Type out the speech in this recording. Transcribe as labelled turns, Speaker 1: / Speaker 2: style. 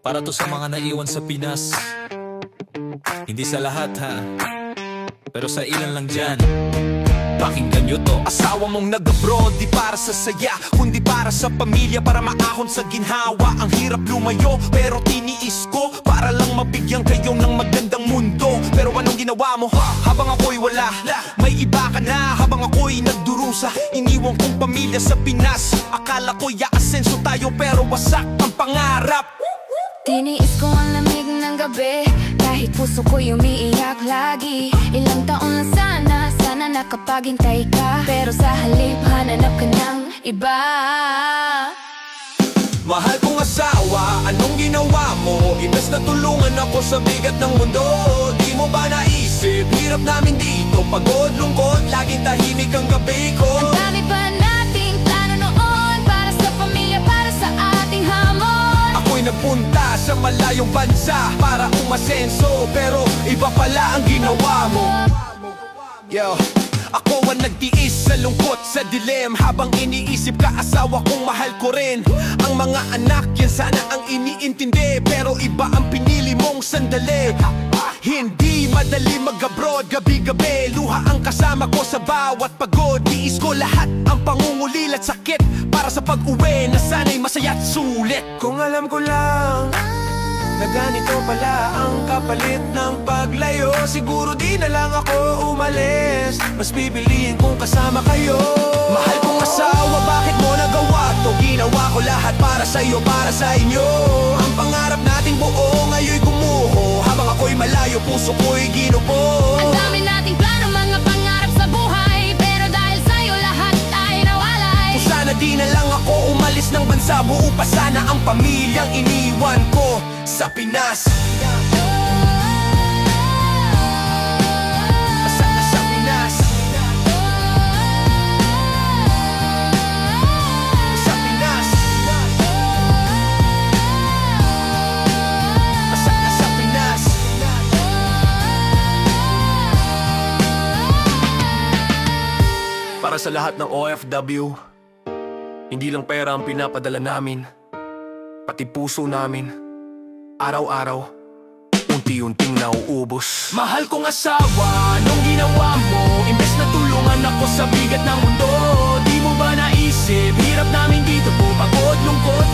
Speaker 1: Para to sa mga naiwan sa Pinas. Hindi sa lahat ha, pero sa ilan lang dyan. Pakinggan nyo to.
Speaker 2: Asawa mong nag-abroad, di para sa saya, kundi para sa pamilya, para maahon sa ginhawa. Ang hirap lumayo, pero tiniis ko, para lang mabigyan kayo ng magandang mundo. Pero anong ginawa mo? Habang ako'y wala, may iba ka na. Habang ako'y nagdurusa, iniwan kong pamilya sa Pinas. Akala ko'y aasenso tayo, pero wasak ang pangarap.
Speaker 3: Tiniis ko ang lamig ng gabi, kahit puso ko'y umiiyak lagi. Ilang taon lang sana nakapaghintay ka, pero sa halip hananap ka ng iba.
Speaker 2: Mahal kong asawa, anong ginawa mo? Imbes na tulungan ako sa bigat ng mundo, di mo ba naisip? Hirap namin dito, pagod, lungkot, laging tahimik ang gabi ko.
Speaker 3: Ang dami pa nating plano noon, para sa pamilya, para sa ating hamon.
Speaker 2: Ako'y nagpunta sa malayong bansa para umasenso, pero iba pala ang ginawa mo. Yo, ako ang nagtiis sa lungkot, sa dilim, habang iniisip ka asawa kong mahal ko rin. Ang mga anak yan sana ang iniintindi, pero iba ang pinili mong sandali. Hindi madali mag-abroad, gabi-gabi luha ang kasama ko sa bawat pagod. Tiis ko lahat ang pangungulil at sakit, para sa pag-uwi na sana'y masaya at sulit. Kung alam ko lang na ganito pala ang kapalit ng paglayo, siguro di na lang ako umalis, mas bibiliin kung kasama kayo. Mahal kong asawa, bakit mo nagawa to? Ginawa ko lahat para sa'yo, para sa inyo. Ang pangarap nating buo ngayon'y gumuho, habang ako'y malayo, puso ko'y ginubo.
Speaker 3: Ang dami nating plano, mga pangarap sa buhay, pero dahil sa'yo lahat ay nawalay.
Speaker 2: Kung sana di na lang ako umalis ng bansa, buo pa sana ang pamilyang iniwan ko sa Pinas. Sa Pinas. Sa Pinas. Sa Pinas. Para sa lahat ng OFW, hindi lang pera ang pinapadala namin, pati puso namin. Araw-araw, unti-unting nauubos. Mahal kong asawa, anong ginawa mo? Imbes na tulungan ako sa bigat ng mundo, di mo ba naisip? Hirap namin dito po, pagod, lungkot,